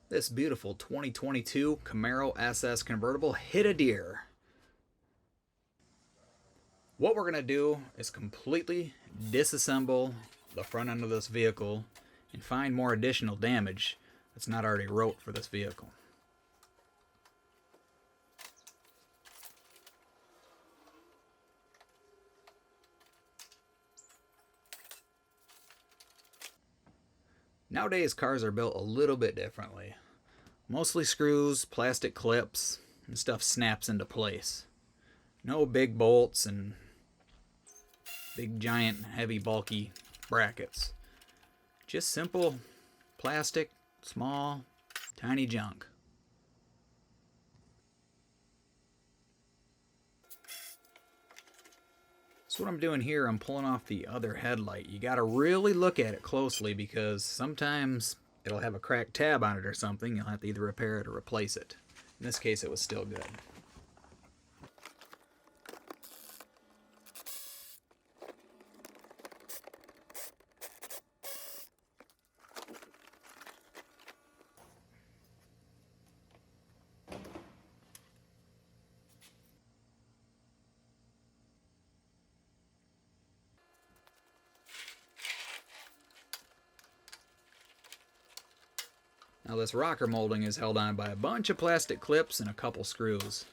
This beautiful 2022 Camaro SS Convertible hit a deer. What we're going to do is completely disassemble the front end of this vehicle and find more additional damage that's not already wrote for this vehicle. Nowadays cars are built a little bit differently. Mostly screws, plastic clips, and stuff snaps into place. No big bolts and big giant heavy bulky brackets. Just simple plastic, small, tiny junk. So what I'm doing here, I'm pulling off the other headlight. You gotta really look at it closely because sometimes it'll have a cracked tab on it or something. You'll have to either repair it or replace it. In this case, it was still good. Now this rocker molding is held on by a bunch of plastic clips and a couple screws.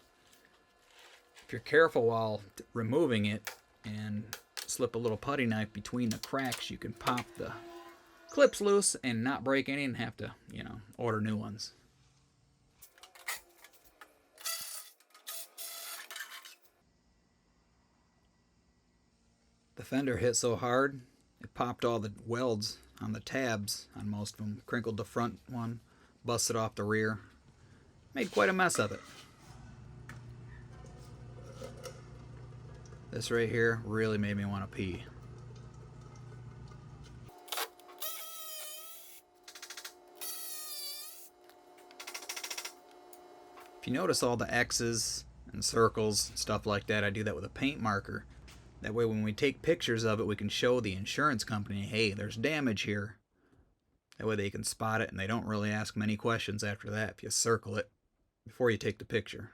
If you're careful while removing it and slip a little putty knife between the cracks, you can pop the clips loose and not break any and have to, order new ones. The fender hit so hard, it popped all the welds on the tabs on most of them, crinkled the front one, busted off the rear, made quite a mess of it. This right here really made me want to pee. If you notice all the X's and circles, stuff like that, I do that with a paint marker. That way when we take pictures of it, we can show the insurance company, hey, there's damage here. That way they can spot it and they don't really ask many questions after that if you circle it before you take the picture.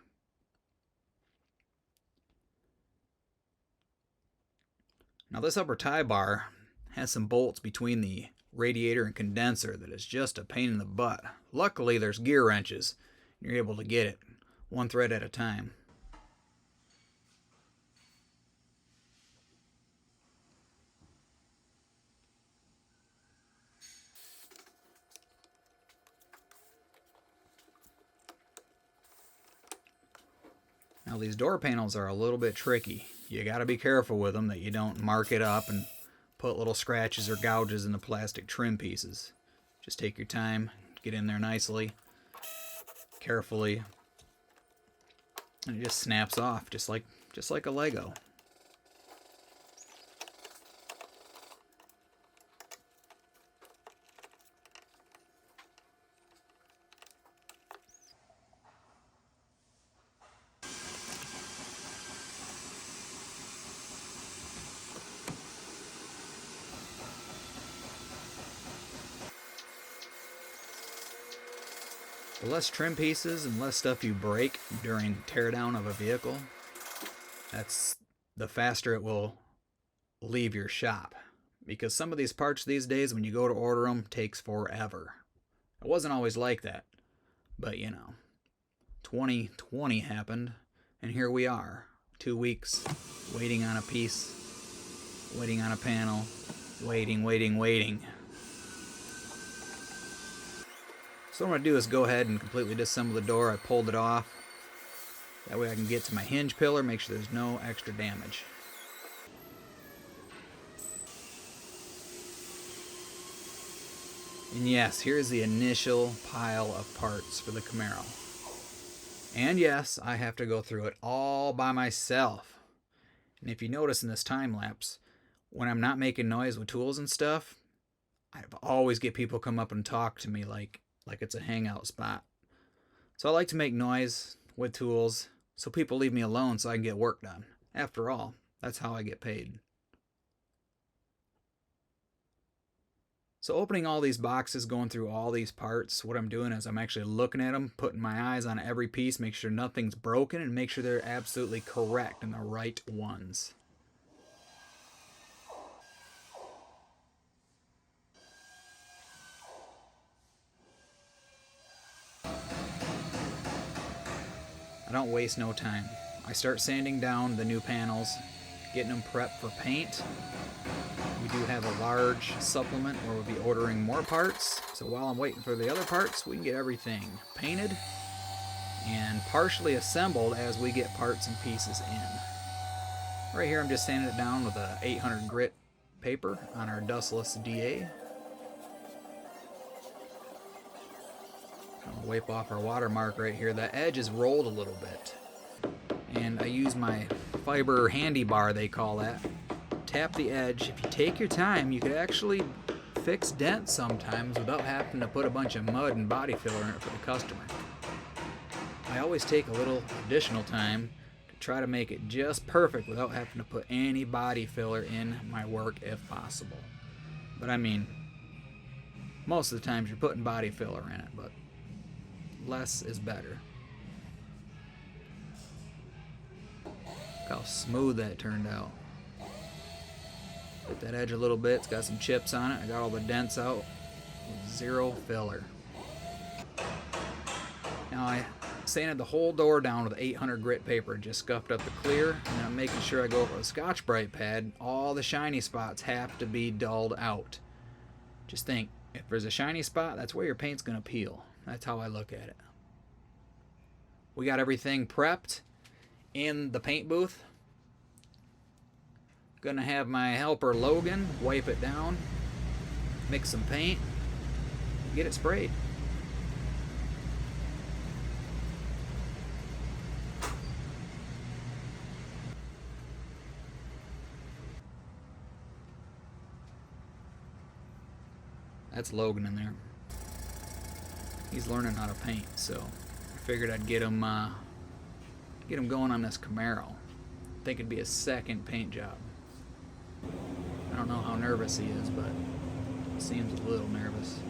Now this upper tie bar has some bolts between the radiator and condenser that is just a pain in the butt. Luckily there's gear wrenches and you're able to get it one thread at a time. Now these door panels are a little bit tricky. You got to be careful with them that you don't mark it up and put little scratches or gouges in the plastic trim pieces. Just take your time, get in there nicely, carefully, and it just snaps off just like a Lego. The less trim pieces and less stuff you break during teardown of a vehicle, that's the faster it will leave your shop. Because some of these parts these days, when you go to order them, takes forever. It wasn't always like that. But 2020 happened, and here we are. 2 weeks, waiting on a piece, waiting on a panel, waiting. So what I'm going to do is go ahead and completely disassemble the door. I pulled it off. That way I can get to my hinge pillar, make sure there's no extra damage. And yes, here's the initial pile of parts for the Camaro. And yes, I have to go through it all by myself. And if you notice in this time lapse, when I'm not making noise with tools and stuff, I always get people come up and talk to me like it's a hangout spot. So I like to make noise with tools so people leave me alone so I can get work done. After all, that's how I get paid. So opening all these boxes, going through all these parts, what I'm doing is I'm actually looking at them, putting my eyes on every piece, make sure nothing's broken, and make sure they're absolutely correct and the right ones. I don't waste no time. I start sanding down the new panels, getting them prepped for paint. We do have a large supplement where we'll be ordering more parts, so while I'm waiting for the other parts, we can get everything painted and partially assembled as we get parts and pieces in. Right here I'm just sanding it down with a 800 grit paper on our dustless DA. I'll wipe off our watermark right here. The edge is rolled a little bit. And I use my fiber handy bar, they call that. Tap the edge. If you take your time, you could actually fix dents sometimes without having to put a bunch of mud and body filler in it for the customer. I always take a little additional time to try to make it just perfect without having to put any body filler in my work if possible. But I mean, most of the times you're putting body filler in it, but less is better. Look how smooth that turned out. Hit that edge a little bit. It's got some chips on it. I got all the dents out with zero filler. Now I sanded the whole door down with 800 grit paper. Just scuffed up the clear, and I'm making sure I go over with a Scotch-Brite pad. All the shiny spots have to be dulled out. Just think, if there's a shiny spot, that's where your paint's going to peel. That's how I look at it. We got everything prepped in the paint booth. Gonna have my helper Logan wipe it down, mix some paint, get it sprayed. That's Logan in there. He's learning how to paint, so I figured I'd get him going on this Camaro. I think it'd be his second paint job. I don't know how nervous he is, but he seems a little nervous.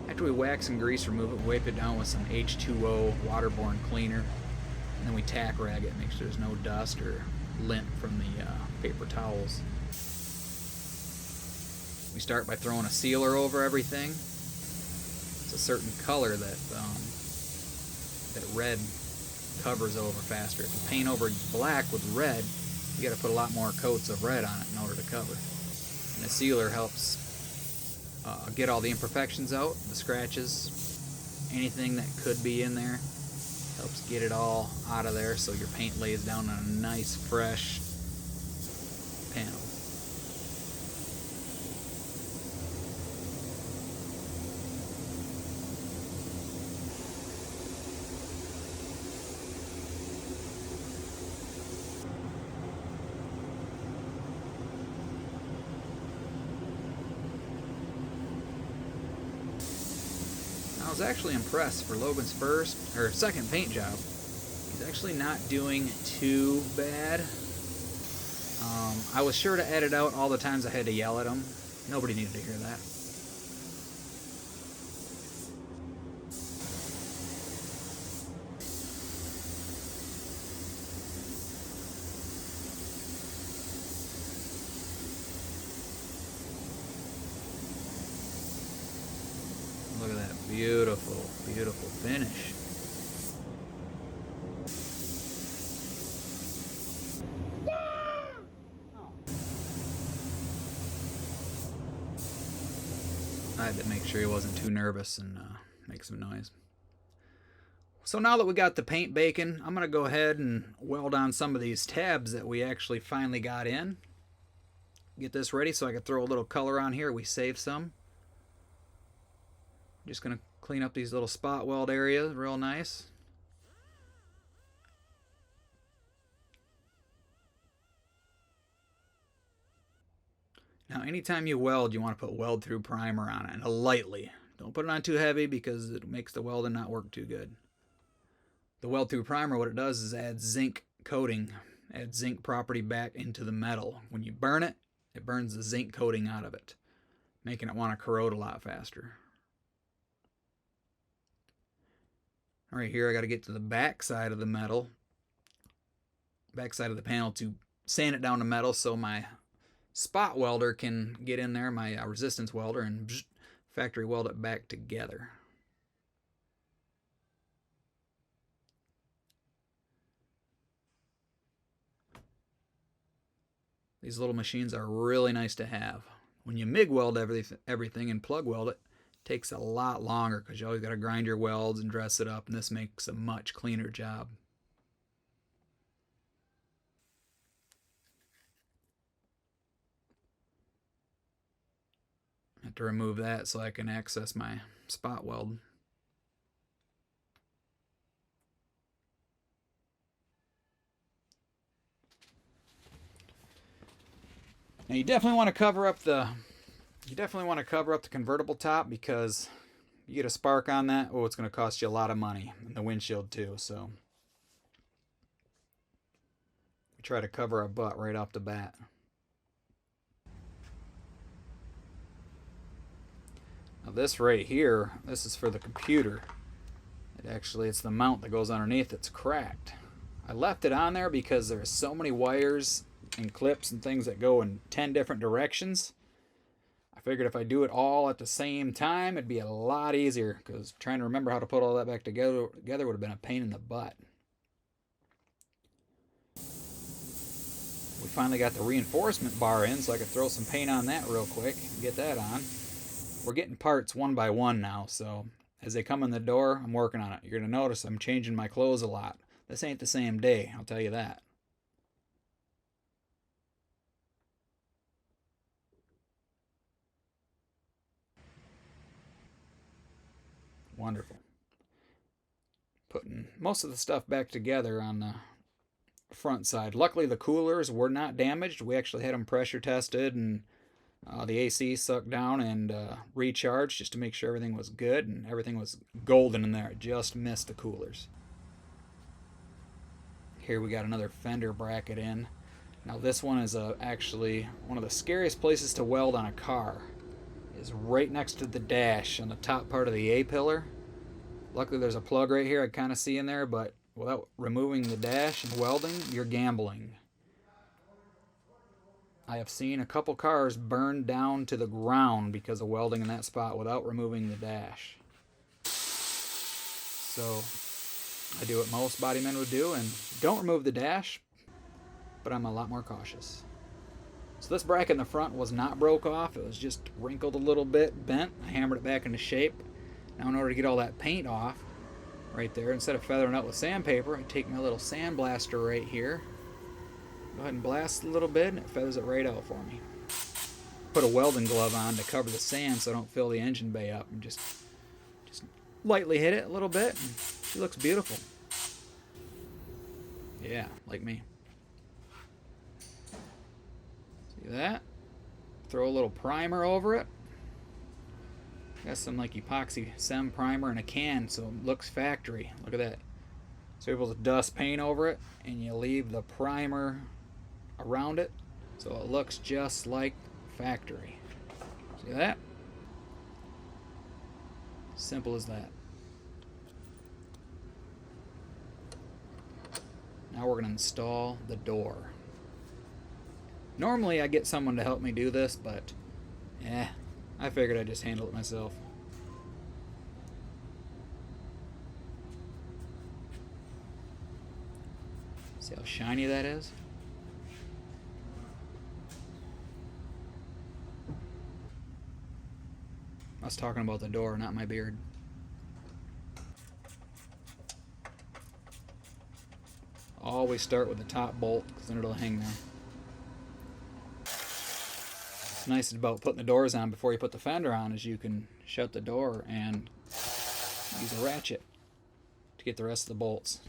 After we wax and grease remove it, wipe it down with some H2O waterborne cleaner, and then we tack rag it, make sure there's no dust or lint from the paper towels. We start by throwing a sealer over everything. It's a certain color that red covers over faster. If you paint over black with red, you got to put a lot more coats of red on it in order to cover. And the sealer helps get all the imperfections out, the scratches, anything that could be in there. Helps get it all out of there so your paint lays down on a nice fresh panel. I was actually impressed for Logan's second paint job. He's actually not doing too bad. I was sure to edit out all the times I had to yell at him. Nobody needed to hear that. Look at that beautiful, beautiful finish. I had to make sure he wasn't too nervous and make some noise. So now that we got the paint baking, I'm going to go ahead and weld on some of these tabs that we actually finally got in. Get this ready so I can throw a little color on here. We saved some. Just going to clean up these little spot weld areas real nice. Now anytime you weld, you want to put weld through primer on it, and lightly. Don't put it on too heavy because it makes the welding not work too good. The weld through primer, what it does is add zinc coating adds zinc property back into the metal. When you burn it, it burns the zinc coating out of it, making it want to corrode a lot faster. All right, here I got to get to the back side of the metal, back side of the panel, to sand it down to metal so my spot welder can get in there, my resistance welder, and factory weld it back together. These little machines are really nice to have. When you MIG weld everything and plug weld it, takes a lot longer because you always got to grind your welds and dress it up, and this makes a much cleaner job. I have to remove that so I can access my spot weld. Now you definitely want to cover up the convertible top, because you get a spark on that, oh, it's going to cost you a lot of money, and the windshield too. So we try to cover our butt right off the bat. Now this right here, this is for the computer. It's the mount that goes underneath that's cracked. I left it on there because there's so many wires and clips and things that go in 10 different directions. I figured if I do it all at the same time, it'd be a lot easier, because trying to remember how to put all that back together would have been a pain in the butt. We finally got the reinforcement bar in, so I could throw some paint on that real quick and get that on. We're getting parts one by one now, so as they come in the door, I'm working on it. You're going to notice I'm changing my clothes a lot. This ain't the same day, I'll tell you that. Wonderful. Putting most of the stuff back together on the front side. Luckily the coolers were not damaged. We actually had them pressure tested, and the AC sucked down and recharged just to make sure everything was good, and everything was golden in there. It just missed the coolers. Here we got another fender bracket in. Now this one is actually one of the scariest places to weld on a car. Is right next to the dash on the top part of the A-pillar. Luckily there's a plug right here I kind of see in there, but without removing the dash and welding, you're gambling. I have seen a couple cars burned down to the ground because of welding in that spot without removing the dash. So I do what most body men would do and don't remove the dash, but I'm a lot more cautious. So this bracket in the front was not broke off. It was just wrinkled a little bit, bent. I hammered it back into shape. Now in order to get all that paint off right there, instead of feathering it out with sandpaper, I take my little sand blaster right here. Go ahead and blast a little bit, and it feathers it right out for me. Put a welding glove on to cover the sand so I don't fill the engine bay up, and just lightly hit it a little bit, and she looks beautiful. Yeah, like me. See that? Throw a little primer over it. Got some like epoxy sem primer in a can, so it looks factory. Look at that. So you're able to dust paint over it, and you leave the primer around it so it looks just like factory. See that? Simple as that. Now we're going to install the door. Normally I get someone to help me do this, but I figured I'd just handle it myself. See how shiny that is? I was talking about the door, not my beard. Always start with the top bolt, because then it'll hang there. What's nice about putting the doors on before you put the fender on is you can shut the door and use a ratchet to get the rest of the bolts.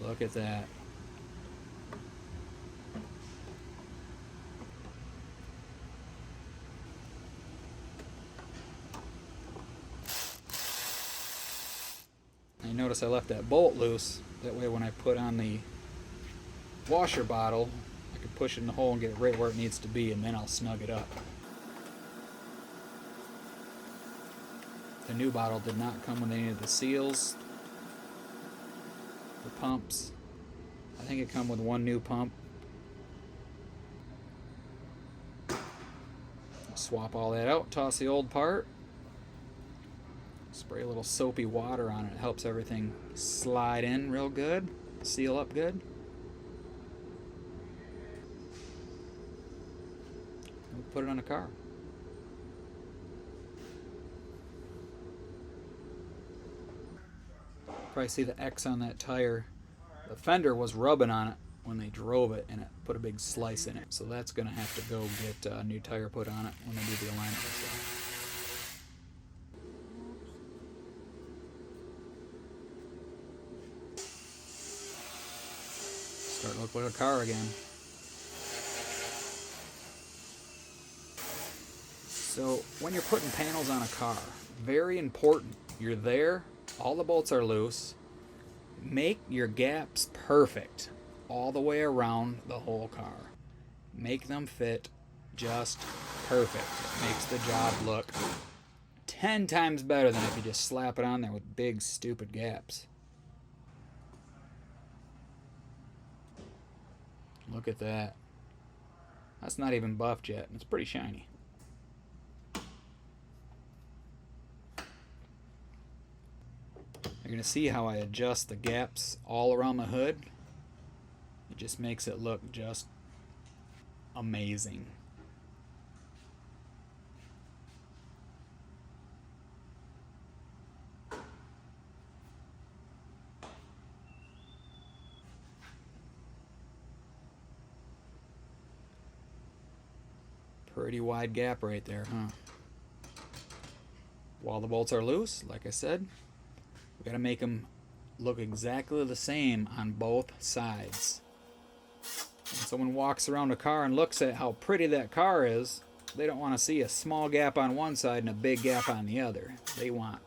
Look at that. notice I left that bolt loose. That way when I put on the washer bottle, I can push it in the hole and get it right where it needs to be, and then I'll snug it up. The new bottle did not come with any of the seals, the pumps. I think it come with one new pump. Swap all that out, toss the old part. Spray a little soapy water on it. It helps everything slide in real good, seal up good. We'll put it on the car. Probably see the X on that tire. The fender was rubbing on it when they drove it, and it put a big slice in it. So that's going to have to go get a new tire put on it when they do the alignment. Start to look like a car again. So when you're putting panels on a car, very important. You're there, all the bolts are loose. Make your gaps perfect all the way around the whole car. Make them fit just perfect. It makes the job look 10 times better than if you just slap it on there with big stupid gaps. Look at that. That's not even buffed yet. It's pretty shiny. You're going to see how I adjust the gaps all around the hood. It just makes it look just amazing. Pretty wide gap right there, huh? While the bolts are loose, like I said, we got to make them look exactly the same on both sides. When someone walks around a car and looks at how pretty that car is, they don't want to see a small gap on one side and a big gap on the other. They want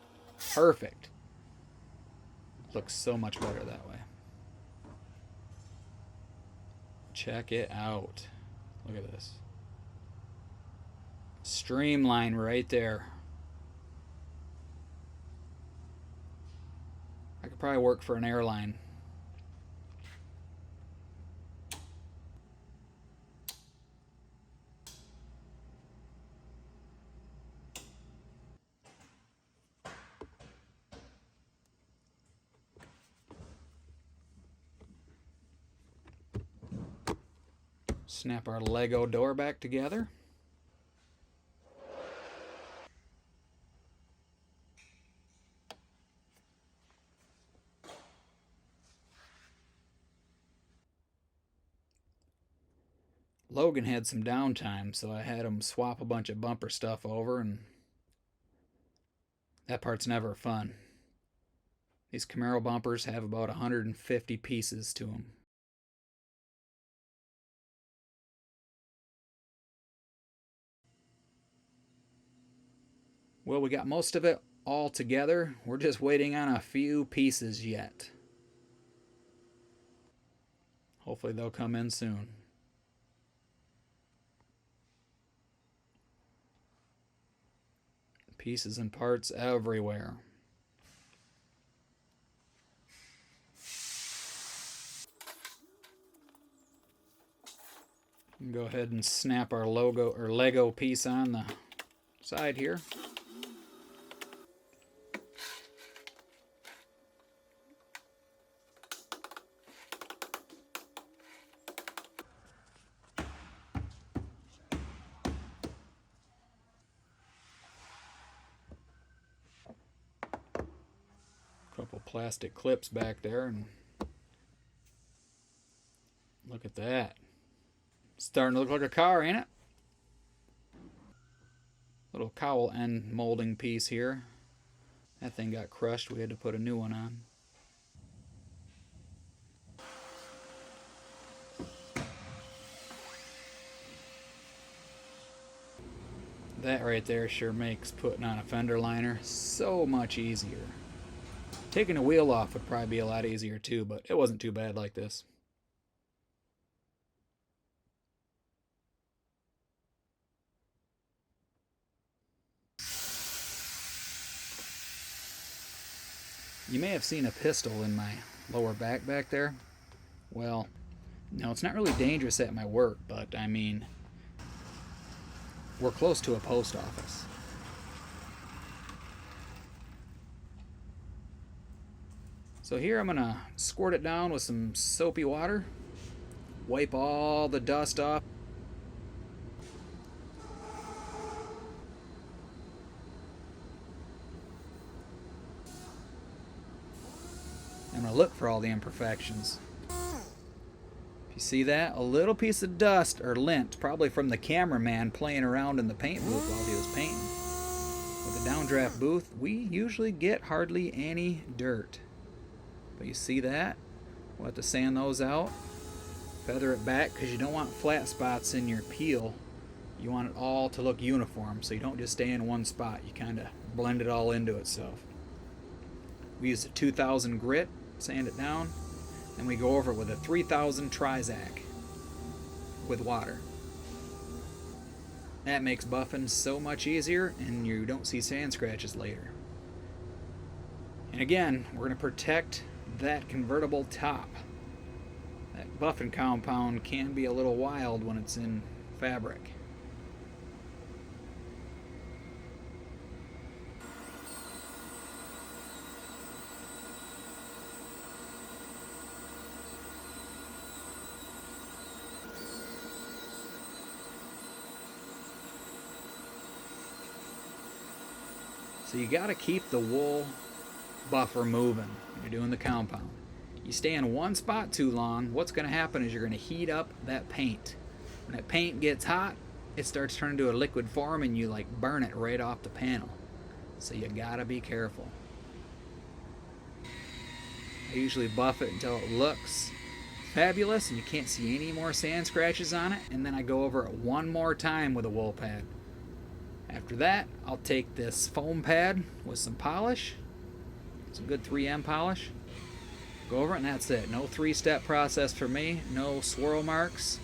perfect. Looks so much better that way. Check it out. Look at this. Streamline right there. I could probably work for an airline. Snap our Lego door back together. Logan had some downtime, so I had him swap a bunch of bumper stuff over, and that part's never fun. These Camaro bumpers have about 150 pieces to them. Well, we got most of it all together. We're just waiting on a few pieces yet. Hopefully they'll come in soon. Pieces and parts everywhere. Go ahead and snap our logo or Lego piece on the side here. Couple plastic clips back there, and look at that. Starting to look like a car, ain't it? Little cowl end molding piece here. That thing got crushed. We had to put a new one on. That right there sure makes putting on a fender liner so much easier. Taking a wheel off would probably be a lot easier too, but it wasn't too bad like this. You may have seen a pistol in my lower back there. Well, no, it's not really dangerous at my work, but I mean, we're close to a post office. So here I'm gonna squirt it down with some soapy water, wipe all the dust off. I'm gonna look for all the imperfections. If you see that, a little piece of dust or lint, probably from the cameraman playing around in the paint booth while he was painting. With the downdraft booth, we usually get hardly any dirt. But you see that? We'll have to sand those out, feather it back, because you don't want flat spots in your peel. You want it all to look uniform, so you don't just stay in one spot. You kind of blend it all into itself. We use a 2000 grit, sand it down, and we go over it with a 3000 Trizac with water. That makes buffing so much easier, and you don't see sand scratches later. And again, we're going to protect that convertible top. That buffing compound can be a little wild when it's in fabric. So you got to keep the wool buffer moving when you're doing the compound. You stay in one spot too long, what's going to happen is you're going to heat up that paint. When that paint gets hot, it starts turning to a liquid form and you like burn it right off the panel. So you got to be careful. I usually buff it until it looks fabulous and you can't see any more sand scratches on it, and then I go over it one more time with a wool pad. After that, I'll take this foam pad with some polish, some good 3M polish, go over it, and that's it. No three-step process for me, no swirl marks.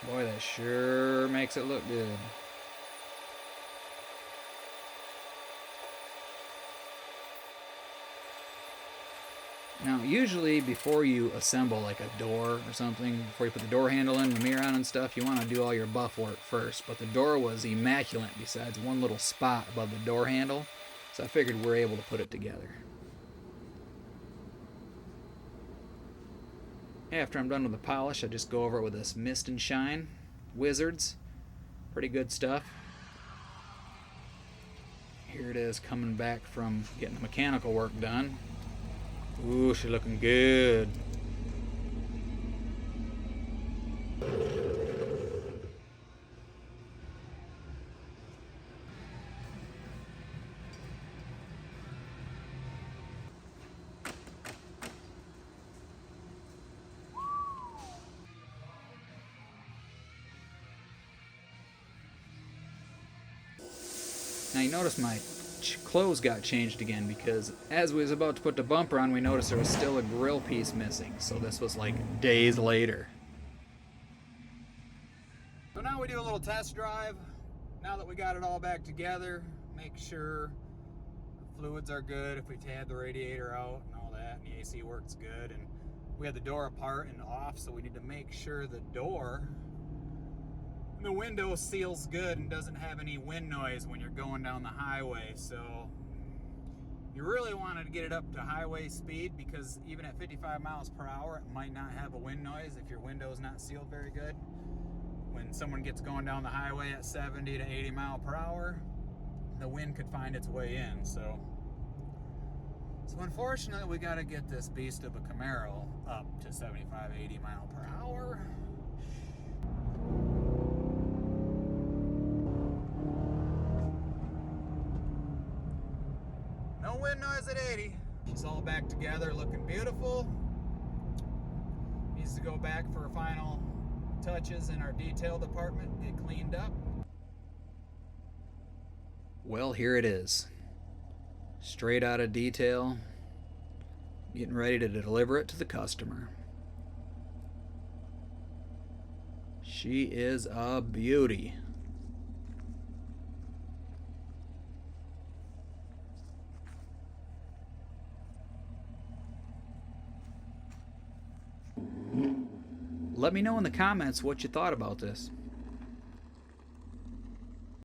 Boy, that sure makes it look good. Now, usually before you assemble like a door or something, before you put the door handle in, the mirror on and stuff, you want to do all your buff work first. But the door was immaculate besides one little spot above the door handle, so I figured we're able to put it together. After I'm done with the polish, I just go over it with this Mist and Shine Wizards. Pretty good stuff. Here it is coming back from getting the mechanical work done. Ooh, she's looking good. Now you notice my clothes got changed again because as we was about to put the bumper on, we noticed there was still a grill piece missing. So this was like days later. So now we do a little test drive. Now that we got it all back together, make sure the fluids are good. If we had the radiator out and all that, and the AC works good, and we had the door apart and off, so we need to make sure the door, the window seals good and doesn't have any wind noise when you're going down the highway. So you really want to get it up to highway speed, because even at 55 miles per hour it might not have a wind noise if your window is not sealed very good. When someone gets going down the highway at 70 to 80 mile per hour, the wind could find its way in. So unfortunately we got to get this beast of a Camaro up to 75, 80 mile per hour. No wind noise at 80. It's all back together, looking beautiful. to go back for final touches in our detail department, get cleaned up. Well, here it is. Straight out of detail, getting ready to deliver it to the customer. She is a beauty. Let me know in the comments what you thought about this.